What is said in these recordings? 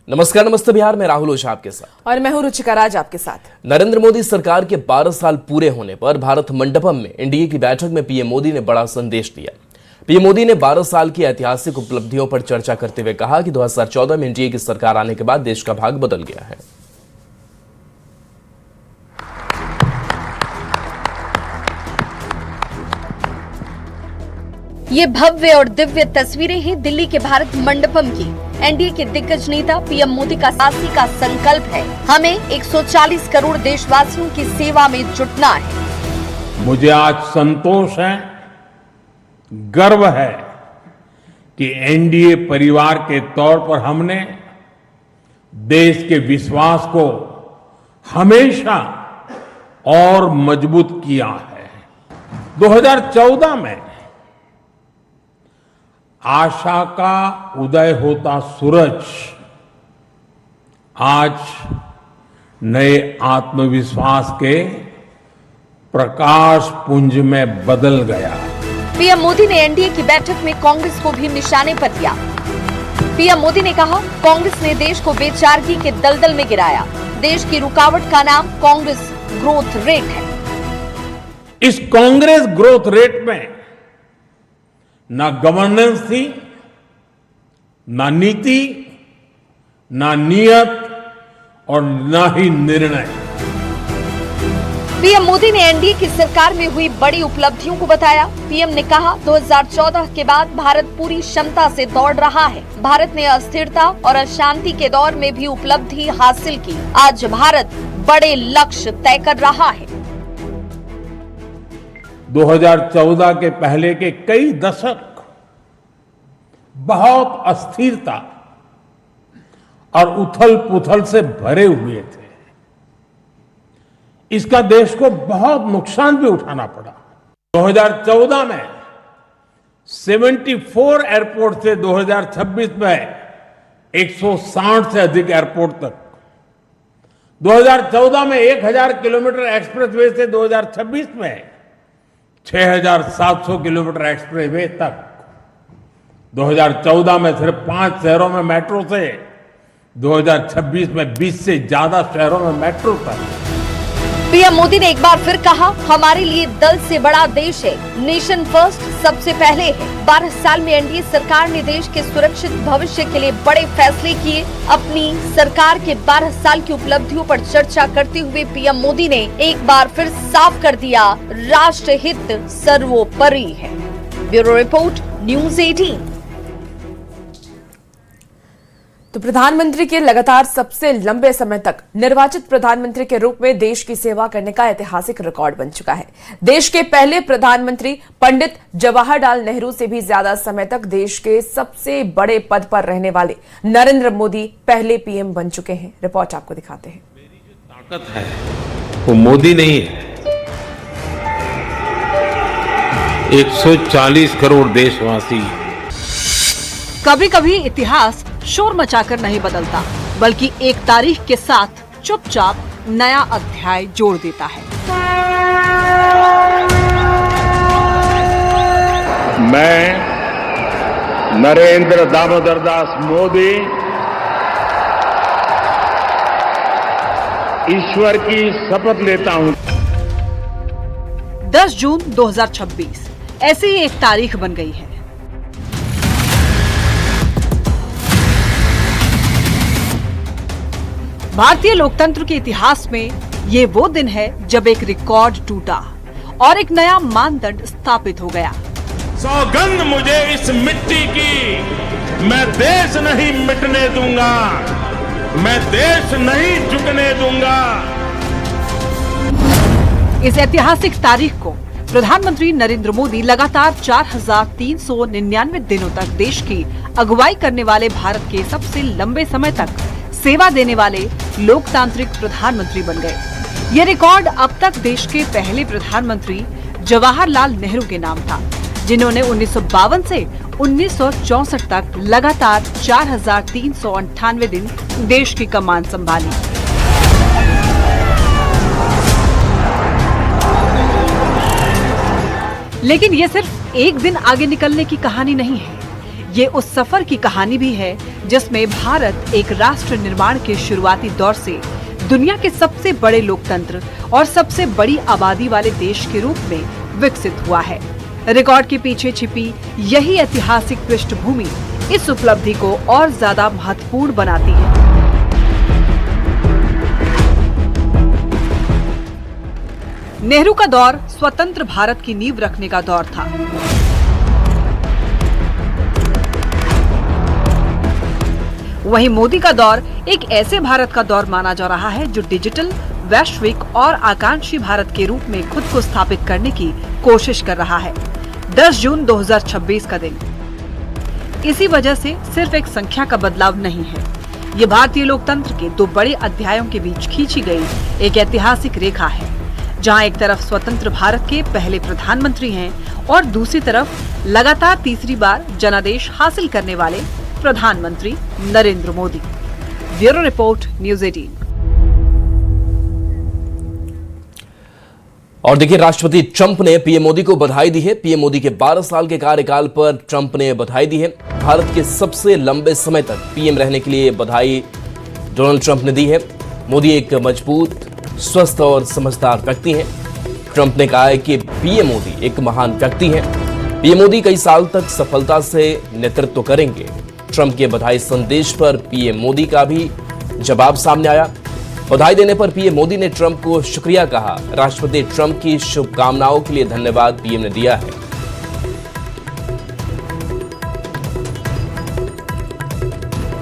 नमस्कार, नमस्ते बिहार में राहुल ओझा आपके साथ और मैं हूं रुचिका राज आपके साथ। नरेंद्र मोदी सरकार के 12 साल पूरे होने पर भारत मंडपम में एनडीए की बैठक में पीएम मोदी ने बड़ा संदेश दिया। पीएम मोदी ने 12 साल की ऐतिहासिक उपलब्धियों पर चर्चा करते हुए कहा कि 2014 में एनडीए की सरकार आने के बाद देश का भाग बदल गया है। ये भव्य और दिव्य तस्वीरें हैं दिल्ली के भारत मंडपम की। एनडीए के दिग्गज नेता पीएम मोदी का साहसी का संकल्प है, हमें 140 करोड़ देशवासियों की सेवा में जुटना है। मुझे आज संतोष है, गर्व है कि एनडीए परिवार के तौर पर हमने देश के विश्वास को हमेशा और मजबूत किया है। 2014 में आशा का उदय होता सूरज आज नए आत्मविश्वास के प्रकाश पुंज में बदल गया। पीएम मोदी ने एनडीए की बैठक में कांग्रेस को भी निशाने पर लिया। पीएम मोदी ने कहा, कांग्रेस ने देश को बेचारगी के दलदल में गिराया। देश की रुकावट का नाम कांग्रेस ग्रोथ रेट है। इस कांग्रेस ग्रोथ रेट में ना गवर्नेंस थी, ना नीति, ना नियत और ना ही निर्णय। पीएम मोदी ने एनडीए की सरकार में हुई बड़ी उपलब्धियों को बताया। पीएम ने कहा, 2014 के बाद भारत पूरी क्षमता से दौड़ रहा है। भारत ने अस्थिरता और अशांति के दौर में भी उपलब्धि हासिल की। आज भारत बड़े लक्ष्य तय कर रहा है। 2014 के पहले के कई दशक बहुत अस्थिरता और उथल पुथल से भरे हुए थे। इसका देश को बहुत नुकसान भी उठाना पड़ा। 2014 में 74 एयरपोर्ट से 2026 में 160 से अधिक एयरपोर्ट तक। 2014 में 1000 किलोमीटर एक्सप्रेसवे से 2026 में 6700 किलोमीटर एक्सप्रेसवे तक। 2014 में सिर्फ 5 शहरों में मेट्रो से 2026 में 20 से ज्यादा शहरों में मेट्रो तक। पीएम मोदी ने एक बार फिर कहा, हमारे लिए दल से बड़ा देश है, नेशन फर्स्ट सबसे पहले है। 12 साल में एनडीए सरकार ने देश के सुरक्षित भविष्य के लिए बड़े फैसले किए। अपनी सरकार के 12 साल की उपलब्धियों पर चर्चा करते हुए पीएम मोदी ने एक बार फिर साफ कर दिया, राष्ट्र हित सर्वोपरि है। Bureau report, news 18। तो प्रधानमंत्री के लगातार सबसे लंबे समय तक निर्वाचित प्रधानमंत्री के रूप में देश की सेवा करने का ऐतिहासिक रिकॉर्ड बन चुका है। देश के पहले प्रधानमंत्री पंडित जवाहरलाल नेहरू से भी ज्यादा समय तक देश के सबसे बड़े पद पर रहने वाले नरेंद्र मोदी पहले पीएम बन चुके हैं। रिपोर्ट आपको दिखाते हैं। मेरी जो ताकत है वो मोदी नहीं है, 140 करोड़ देशवासी। कभी कभी इतिहास शोर मचाकर नहीं बदलता, बल्कि एक तारीख के साथ चुपचाप नया अध्याय जोड़ देता है। मैं नरेंद्र दामोदर दास मोदी ईश्वर की शपथ लेता हूं। 10 जून 2026 ऐसी ही एक तारीख बन गई है। भारतीय लोकतंत्र के इतिहास में ये वो दिन है जब एक रिकॉर्ड टूटा और एक नया मानदंड स्थापित हो गया। सौगंध मुझे इस मिट्टी की, मैं देश नहीं मिटने दूंगा, मैं देश नहीं झुकने दूंगा। इस ऐतिहासिक तारीख को प्रधानमंत्री नरेंद्र मोदी लगातार 4399 दिनों तक देश की अगुवाई करने वाले भारत के सबसे लंबे समय तक सेवा देने वाले लोकतांत्रिक प्रधानमंत्री बन गए। ये रिकॉर्ड अब तक देश के पहले प्रधानमंत्री जवाहरलाल नेहरू के नाम था, जिन्होंने 1952 से 1964 तक लगातार 4398 दिन देश की कमान संभाली। लेकिन ये सिर्फ एक दिन आगे निकलने की कहानी नहीं है, ये उस सफर की कहानी भी है जिसमें भारत एक राष्ट्र निर्माण के शुरुआती दौर से दुनिया के सबसे बड़े लोकतंत्र और सबसे बड़ी आबादी वाले देश के रूप में विकसित हुआ है। रिकॉर्ड के पीछे छिपी यही ऐतिहासिक पृष्ठभूमि इस उपलब्धि को और ज्यादा महत्वपूर्ण बनाती है। नेहरू का दौर स्वतंत्र भारत की नींव रखने का दौर था। वहीं मोदी का दौर एक ऐसे भारत का दौर माना जा रहा है जो डिजिटल, वैश्विक और आकांक्षी भारत के रूप में खुद को स्थापित करने की कोशिश कर रहा है। 10 जून 2026 का दिन इसी वजह से सिर्फ एक संख्या का बदलाव नहीं है, ये भारतीय लोकतंत्र के दो बड़े अध्यायों के बीच खींची गई एक ऐतिहासिक रेखा है, जहां एक तरफ स्वतंत्र भारत के पहले प्रधानमंत्री हैं और दूसरी तरफ लगातार तीसरी बार जनादेश हासिल करने वाले प्रधानमंत्री Narendra Modi. Bureau report, news 18। और देखिए, राष्ट्रपति ट्रंप ने पीएम मोदी को बधाई दी है। पीएम मोदी के 12 साल के कार्यकाल पर ट्रंप ने बधाई दी है। भारत के सबसे लंबे समय तक पीएम रहने के लिए बधाई डोनाल्ड ट्रंप ने दी है। मोदी एक मजबूत, स्वस्थ और समझदार व्यक्ति हैं। ट्रंप ने कहा है कि पीएम मोदी एक महान व्यक्ति हैं। पीएम मोदी कई साल तक सफलता से नेतृत्व करेंगे। ट्रंप के बधाई संदेश पर पीएम मोदी का भी जवाब सामने आया। बधाई देने पर पीएम मोदी ने ट्रंप को शुक्रिया कहा। राष्ट्रपति ट्रंप की शुभकामनाओं के लिए धन्यवाद पीएम ने दिया है।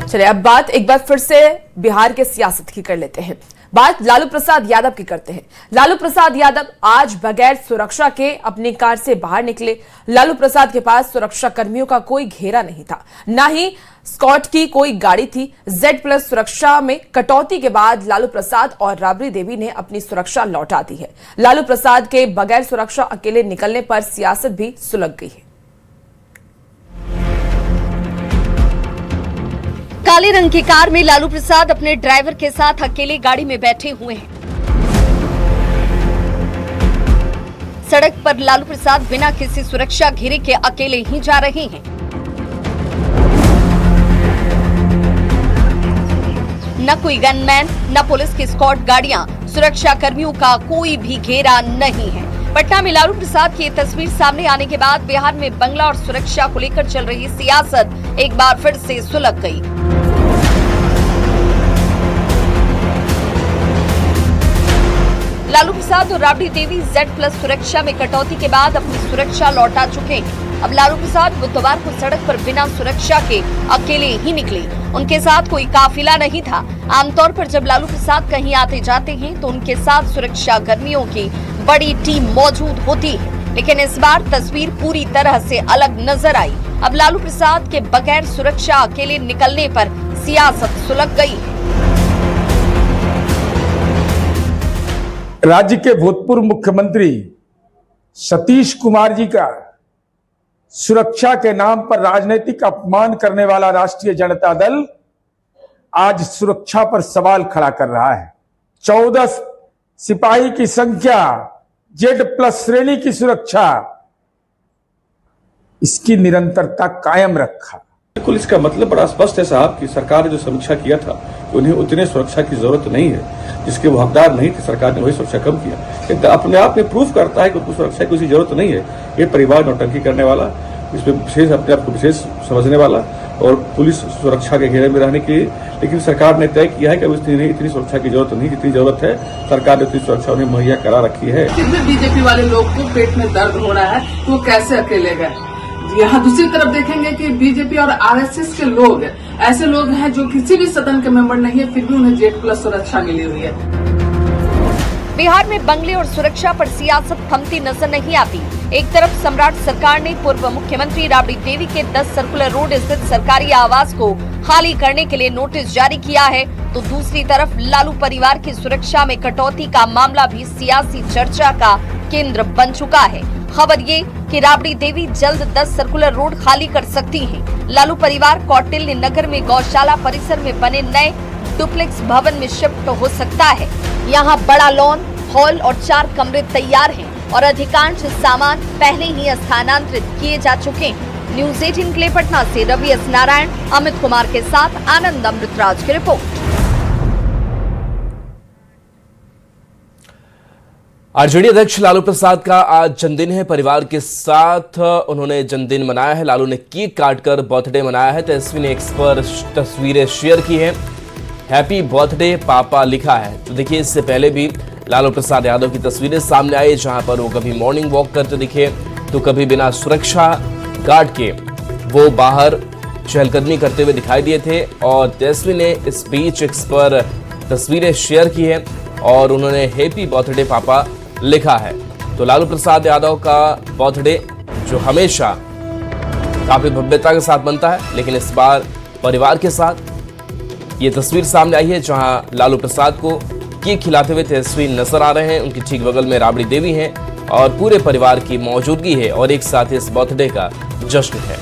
चलिए, अब बात एक बार फिर से बिहार के सियासत की कर लेते हैं। बात लालू प्रसाद यादव की करते हैं। लालू प्रसाद यादव आज बगैर सुरक्षा के अपनी कार से बाहर निकले। लालू प्रसाद के पास सुरक्षा कर्मियों का कोई घेरा नहीं था, ना ही स्कॉट की कोई गाड़ी थी। Z+ सुरक्षा में कटौती के बाद लालू प्रसाद और राबड़ी देवी ने अपनी सुरक्षा लौटा दी है। लालू प्रसाद के बगैर सुरक्षा अकेले निकलने पर सियासत भी सुलग गई है। काले रंग की कार में लालू प्रसाद अपने ड्राइवर के साथ अकेले गाड़ी में बैठे हुए हैं। सड़क पर लालू प्रसाद बिना किसी सुरक्षा घेरे के अकेले ही जा रहे हैं। न कोई गनमैन, न पुलिस की स्क्वाड गाड़ियां, सुरक्षा कर्मियों का कोई भी घेरा नहीं है। पटना में लालू प्रसाद की ये तस्वीर सामने आने के बाद बिहार में बंगला और सुरक्षा को लेकर चल रही सियासत एक बार फिर से सुलग गई। लालू प्रसाद और राबड़ी देवी Z+ सुरक्षा में कटौती के बाद अपनी सुरक्षा लौटा चुके हैं। अब लालू प्रसाद बुधवार को सड़क पर बिना सुरक्षा के अकेले ही निकले। उनके साथ कोई काफिला नहीं था। आमतौर पर जब लालू प्रसाद कहीं आते जाते हैं तो उनके साथ सुरक्षा कर्मियों की बड़ी टीम मौजूद होती है, लेकिन इस बार तस्वीर पूरी तरह से अलग नजर आई। अब लालू प्रसाद के बगैर सुरक्षा अकेले निकलने पर सियासत सुलग गई है। राज्य के भूतपूर्व मुख्यमंत्री सतीश कुमार जी का सुरक्षा के नाम पर राजनीतिक अपमान करने वाला राष्ट्रीय जनता दल आज सुरक्षा पर सवाल खड़ा कर रहा है। 14 सिपाही की संख्या, Z+ श्रेणी की सुरक्षा, इसकी निरंतरता कायम रखा। बिल्कुल, इसका मतलब बड़ा स्पष्ट है साहब कि सरकार ने जो समीक्षा किया था उन्हें उतने सुरक्षा की जरूरत नहीं है, जिसके वो हकदार नहीं थे, सरकार ने वही सुरक्षा कम किया। अपने आप में प्रूफ करता है कि उनको सुरक्षा की कोई जरूरत नहीं है। ये परिवार नौटंकी करने वाला, इसमें विशेष अपने आप को विशेष समझने वाला और पुलिस सुरक्षा के घेरे में रहने के लिए, लेकिन सरकार ने तय किया है कि इतनी सुरक्षा की जरूरत नहीं, जितनी जरूरत है सरकार ने उतनी सुरक्षा उन्हें मुहैया करा रखी है। कितने बीजेपी वाले लोग को पेट में दर्द हो रहा है, तो वो कैसे अकेले गए। यहाँ दूसरी तरफ देखेंगे कि बीजेपी और RSS के लोग ऐसे लोग हैं जो किसी भी सदन के मेंबर नहीं है, फिर भी उन्हें Z+ सुरक्षा मिली हुई है। बिहार में बंगले और सुरक्षा पर सियासत थमती नजर नहीं आती। एक तरफ सम्राट सरकार ने पूर्व मुख्यमंत्री राबड़ी देवी के 10 सर्कुलर रोड स्थित सरकारी आवास को खाली करने के लिए नोटिस जारी किया है, तो दूसरी तरफ लालू परिवार की सुरक्षा में कटौती का मामला भी सियासी चर्चा का केंद्र बन चुका है। खबर ये कि राबड़ी देवी जल्द 10 सर्कुलर रोड खाली कर सकती हैं। लालू परिवार कौटिल्य नगर में गौशाला परिसर में बने नए डुप्लेक्स भवन में शिफ्ट हो सकता है। यहाँ बड़ा लॉन, हॉल और 4 कमरे तैयार हैं और अधिकांश सामान पहले ही स्थानांतरित किए जा चुके हैं। न्यूज 18 के लिए पटना से रवि एस नारायण, अमित कुमार के साथ आनंद अमृतराज की रिपोर्ट। आरजेडी अध्यक्ष लालू प्रसाद का आज जन्मदिन है। परिवार के साथ उन्होंने जन्मदिन मनाया है। लालू ने केक काटकर बर्थडे मनाया है। तेजस्वी ने एक्स पर तस्वीरें शेयर की हैं। हैप्पी बर्थडे पापा लिखा है। तो देखिए, इससे पहले भी लालू प्रसाद यादव की तस्वीरें सामने आई, जहां पर वो कभी मॉर्निंग वॉक करते दिखे तो कभी बिना सुरक्षा गार्ड के वो बाहर चहलकदमी करते हुए दिखाई दिए थे। और तेजस्वी ने इस बीच एक्स पर तस्वीरें शेयर की है और उन्होंने हैप्पी बर्थडे पापा लिखा है। तो लालू प्रसाद यादव का बर्थडे जो हमेशा काफी भव्यता के साथ बनता है, लेकिन इस बार परिवार के साथ ये तस्वीर सामने आई है, जहां लालू प्रसाद को केक खिलाते हुए तेजस्वी नजर आ रहे हैं। उनकी ठीक बगल में राबड़ी देवी हैं और पूरे परिवार की मौजूदगी है और एक साथ इस बर्थडे का जश्न है।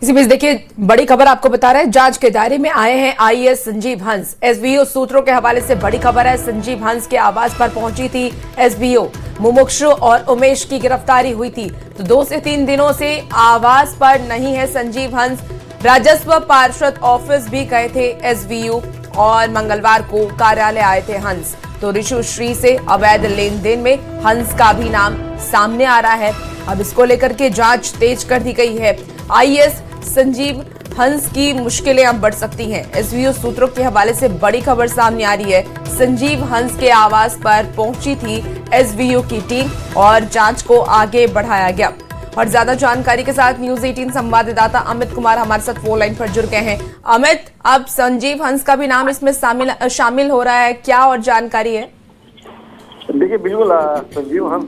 इसी बीच देखिए, बड़ी खबर आपको बता रहे हैं, जांच के दायरे में आए हैं आईएएस संजीव हंस। एसबीओ सूत्रों के हवाले से बड़ी खबर है, संजीव हंस के आवास पर पहुंची थी एसबीओ। मुमुक्षु और उमेश की गिरफ्तारी हुई थी, तो 2 से 3 दिनों से आवास पर नहीं है संजीव हंस। राजस्व पार्षद ऑफिस भी गए थे एसबीओ और मंगलवार को कार्यालय आए थे हंस। तो ऋषु श्री से अवैध लेन देन में हंस का भी नाम सामने आ रहा है। अब इसको लेकर के जांच तेज कर दी गई है। आईएएस संजीव हंस की मुश्किलें अब बढ़ सकती हैं। एसबीओ सूत्रों के हवाले से बड़ी खबर सामने आ रही है। संजीव हंस के आवास पर पहुंची थी एसबीओ की टीम और जांच को आगे बढ़ाया गया। और ज्यादा जानकारी के साथ न्यूज 18 संवाददाता अमित कुमार हमारे साथ फोन लाइन पर जुड़ गए हैं। अमित, अब संजीव हंस का भी नाम इसमें शामिल हो रहा है, क्या और जानकारी है? देखिए, बिल्कुल संजीव हंस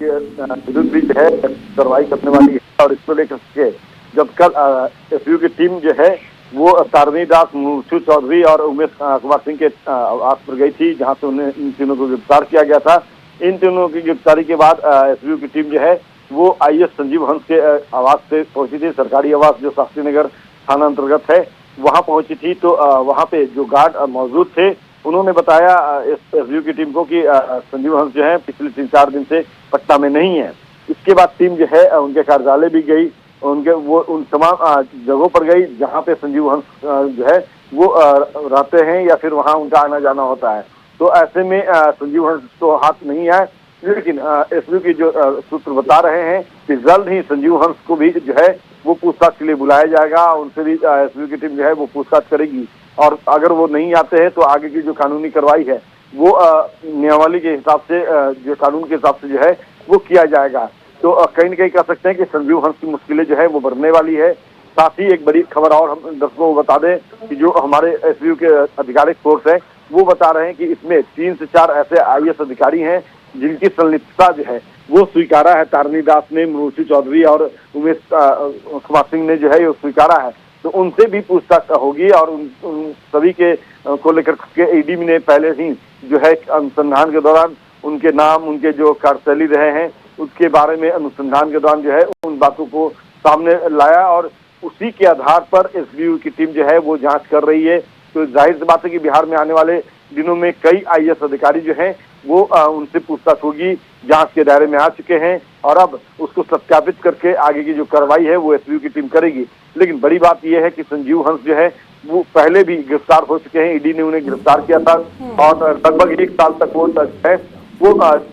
के विरुद्ध भी जो है कार्रवाई करने वाली है और इसको लेकर के जब कल एसबीओ की टीम जो है वो तारनी दास, मुमुक्षु चौधरी और उमेश कुमार सिंह के आवास पर गई थी, जहां से उन्हें इन तीनों को गिरफ्तार किया गया था। इन तीनों की गिरफ्तारी के बाद एसबीओ की टीम जो है वो आईएएस संजीव हंस के आवास से पहुंची थी। सरकारी आवास जो शास्त्री नगर थाना अंतर्गत है, वहां पहुंची थी। तो वहां पे जो गार्ड मौजूद थे, उन्होंने बताया इस एसबीओ की टीम को कि संजीव हंस जो है पिछले 3-4 दिन से पटना में नहीं है। इसके बाद टीम जो है उनके कार्यालय भी गई, उन तमाम जगहों पर गई जहां पे संजीव हंस जो है वो रहते हैं या फिर वहां उनका आना जाना होता है। तो ऐसे में संजीव हंस तो हाथ नहीं आए, लेकिन एसबीओ की जो सूत्र बता रहे हैं कि जल्द ही संजीव हंस को भी जो है वो पूछताछ के लिए बुलाया जाएगा। उनसे भी एसबीओ की टीम जो है वो पूछताछ करेगी और अगर वो नहीं आते हैं तो आगे की जो कानूनी कार्रवाई है वो नियमावली के हिसाब से, जो कानून के हिसाब से जो है वो किया जाएगा। तो कहीं न कहीं कह सकते हैं कि संजीव हंस की मुश्किलें जो है वो बढ़ने वाली है। साथ ही एक बड़ी खबर और हम दर्शकों को बता दें कि जो हमारे एसबीओ के आधिकारिक सोर्स है वो बता रहे हैं कि इसमें 3 से 4 ऐसे आईएएस अधिकारी हैं जिनकी संलिप्तता जो है वो स्वीकारा है। तारनी दास ने, मुमुक्षु चौधरी और उमेश कुमार सिंह ने जो है ये स्वीकारा है। तो उनसे भी पूछताछ होगी और उन सभी के को लेकर के ईडी ने पहले ही जो है अनुसंधान के दौरान उनके नाम, उनके जो कार्यशैली रहे हैं उसके बारे में अनुसंधान के दौरान जो है उन बातों को सामने लाया और उसी के आधार पर एसबीओ की टीम जो है वो जांच कर रही है। तो जाहिर सी बात है कि बिहार में आने वाले दिनों में कई आईएएस अधिकारी जो हैं वो उनसे पूछताछ होगी, जांच के दायरे में आ चुके हैं और अब उसको सत्यापित करके आगे की जो कार्रवाई है वो एसबीओ की टीम करेगी। लेकिन बड़ी बात यह है कि संजीव हंस जो है वो पहले भी गिरफ्तार हो चुके हैं। ईडी ने उन्हें गिरफ्तार किया था और लगभग 1 साल तक वो है वो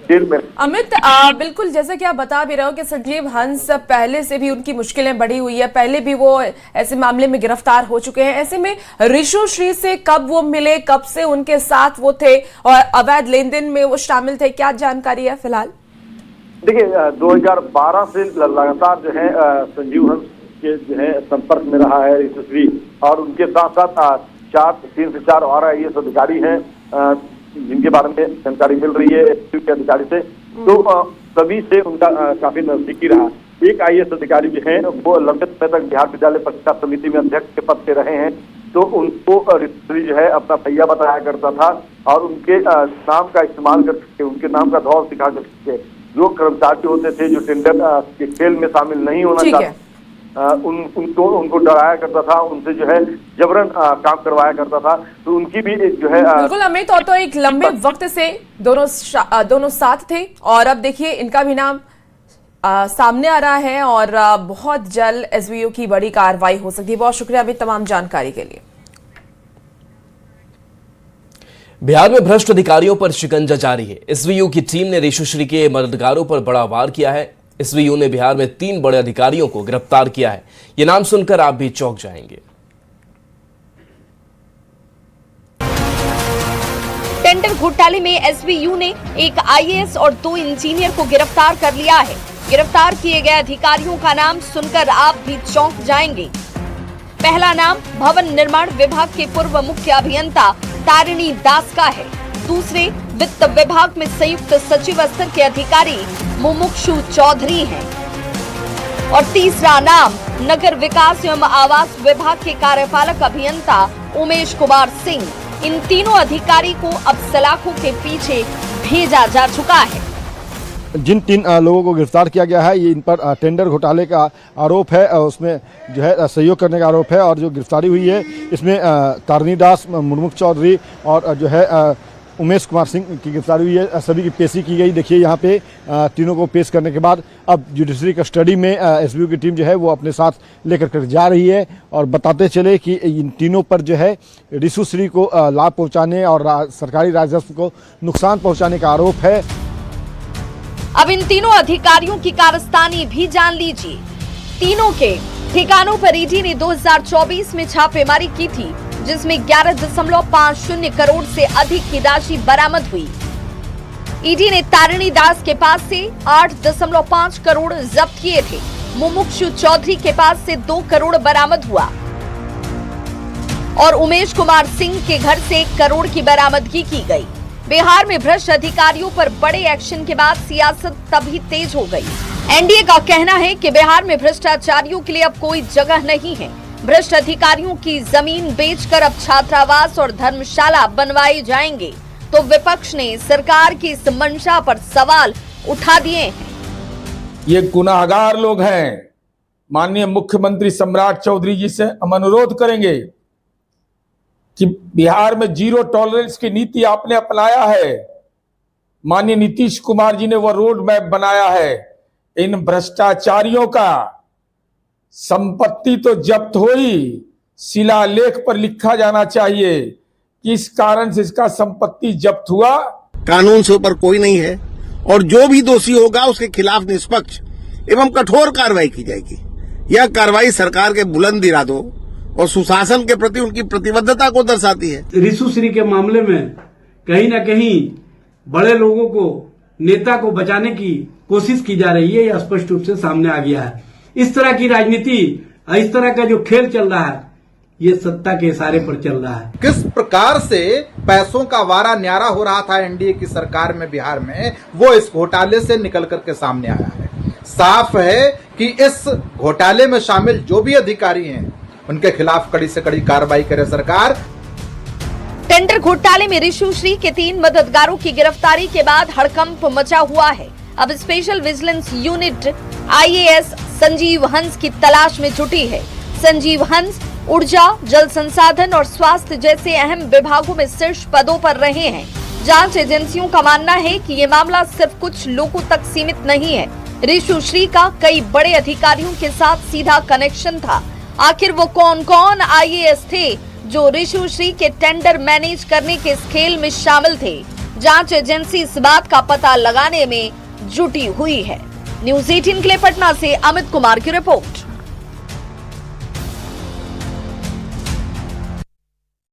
जेल में। अमित, बिल्कुल जैसा कि आप बता भी रहे हो कि संजीव हंस पहले से भी उनकी मुश्किलें बढ़ी हुई है, पहले भी वो ऐसे मामले में गिरफ्तार हो चुके हैं। ऐसे में ऋषु श्री से कब वो मिले, कब से उनके साथ वो थे और अवैध लेन देन में वो शामिल थे, क्या जानकारी है फिलहाल? देखिए, 2012 से लगातार जो है संजीव हंस के जो है संपर्क में रहा है ऋषु श्री और उनके साथ साथ 3 से 4 और आईएएस अधिकारी हैं जिनके बारे में जानकारी मिल रही है एसबीओ के अधिकारी से। तो सभी से उनका काफी नजदीकी रहा। एक आईएएस अधिकारी जो है वो लंबे समय तक बिहार विद्यालय परीक्षा समिति में अध्यक्ष के पद पे रहे हैं। तो उनको ऋषि जो है अपना भैया बताया करता था और उनके नाम का इस्तेमाल करके, उनके नाम का दौर सिखा करके जो कर्मचारी होते थे जो टेंडर के खेल में शामिल नहीं होना चाहते उनको डराया करता था, उनसे जो है जबरन काम करवाया करता था। तो उनकी भी एक जो है बिल्कुल अमित, और तो एक लंबे वक्त से दोनों साथ थे और अब देखिए इनका भी नाम सामने आ रहा है और बहुत जल्द एसवीयू की बड़ी कार्रवाई हो सकती है। बहुत शुक्रिया अमित तमाम जानकारी के लिए। बिहार में भ्रष्ट अधिकारियों पर शिकंजा जारी है। एसवीयू की टीम ने ऋषुश्री के मददगारों पर बड़ा वार किया है। एसवीयू ने बिहार में 3 बड़े अधिकारियों को गिरफ्तार किया है। ये नाम सुनकर आप भी चौंक जाएंगे। टेंडर घोटाले में एसवीयू ने एक आईएएस और 2 इंजीनियर को गिरफ्तार कर लिया है। गिरफ्तार किए गए अधिकारियों का नाम सुनकर आप भी चौंक जाएंगे। पहला नाम भवन निर्माण विभाग के पूर्व मुख्य अभियंता तारिणी दास का है। दूसरे वित्त विभाग में संयुक्त सचिव स्तर के अधिकारी मुमुक्षु चौधरी हैं और तीसरा नाम नगर विकास एवं आवास विभाग के कार्यपालक अभियंता उमेश कुमार सिंह। इन तीनों अधिकारी को अब सलाखों के पीछे भेजा जा चुका है। जिन 3 लोगों को गिरफ्तार किया गया है, ये इन पर टेंडर घोटाले का आरोप है, उसमें जो है सहयोग करने का आरोप है और जो गिरफ्तारी हुई है इसमें तारिणी दास, मुर्मुख चौधरी और जो है उमेश कुमार सिंह की गिरफ्तारी हुई है। सभी की पेशी की गई। देखिए यहाँ पे तीनों को पेश करने के बाद अब जुडिशरी कस्टडी में एसवीयू की टीम जो है वो अपने साथ लेकर कर जा रही है और बताते चले कि इन तीनों पर जो है ऋषुश्री को लाभ पहुँचाने और सरकारी राजस्व को नुकसान पहुँचाने का आरोप है। अब इन तीनों अधिकारियों की कारस्तानी भी जान लीजिए। तीनों के ठिकानों पर ईडी ने 2024 में छापेमारी की थी, जिसमें 11.50 करोड़ से अधिक की राशि बरामद हुई। ईडी ने तारिणी दास के पास से 8.5 करोड़ जब्त किए थे। मुमुक्षु चौधरी के पास से 2 करोड़ बरामद हुआ और उमेश कुमार सिंह के घर से 1 करोड़ की बरामदगी की गई। बिहार में भ्रष्ट अधिकारियों पर बड़े एक्शन के बाद सियासत तभी तेज हो गई। एनडीए का कहना है कि बिहार में भ्रष्टाचारियों के लिए अब कोई जगह नहीं है। भ्रष्ट अधिकारियों की जमीन बेचकर अब छात्रावास और धर्मशाला बनवाए जाएंगे। तो विपक्ष ने सरकार की इस मंशा पर सवाल उठा दिए हैं। ये गुनाहगार लोग हैं। माननीय मुख्यमंत्री सम्राट चौधरी जी से हम अनुरोध करेंगे कि बिहार में 0 टॉलरेंस की नीति आपने अपनाया है। माननीय नीतीश कुमार जी ने वह रोड मैप बनाया है। इन भ्रष्टाचारियों का संपत्ति तो जब्त हुई, शिलालेख पर लिखा जाना चाहिए कि इस कारण से इसका संपत्ति जब्त हुआ। कानून से ऊपर कोई नहीं है और जो भी दोषी होगा उसके खिलाफ निष्पक्ष एवं कठोर कार्रवाई की जाएगी। यह कार्रवाई सरकार के बुलंद इरादों और सुशासन के प्रति उनकी प्रतिबद्धता को दर्शाती है। ऋषुश्री के मामले में कहीं न कहीं बड़े लोगों को, नेता को बचाने की कोशिश की जा रही है, यह स्पष्ट रूप से सामने आ गया है। इस तरह की राजनीति, इस तरह का जो खेल चल रहा है, ये सत्ता के इशारे पर चल रहा है। किस प्रकार से पैसों का वारा न्यारा हो रहा था एनडीए की सरकार में बिहार में, वो इस घोटाले से निकल करके सामने आया है। साफ है कि इस घोटाले में शामिल जो भी अधिकारी हैं उनके खिलाफ कड़ी से कड़ी कार्रवाई करे सरकार। टेंडर घोटाले में ऋषुश्री के 3 मददगारों की गिरफ्तारी के बाद हड़कंप मचा हुआ है। अब special vigilance unit IAS Sanjeev Hans की तलाश में जुटी है। संजीव हंस ऊर्जा, जल संसाधन और स्वास्थ्य जैसे अहम विभागों में शीर्ष पदों पर रहे हैं। जांच एजेंसियों का मानना है कि ये मामला सिर्फ कुछ लोगों तक सीमित नहीं है। ऋषुश्री का कई बड़े अधिकारियों के साथ सीधा कनेक्शन था। आखिर वो कौन-कौन आईएएस थे जो ऋषुश्री के टेंडर मैनेज करने के इस खेल में शामिल थे? जांच एजेंसी इस बात का पता लगाने में जुटी हुई है। न्यूज़ 18 के लिए पटना से अमित कुमार की रिपोर्ट।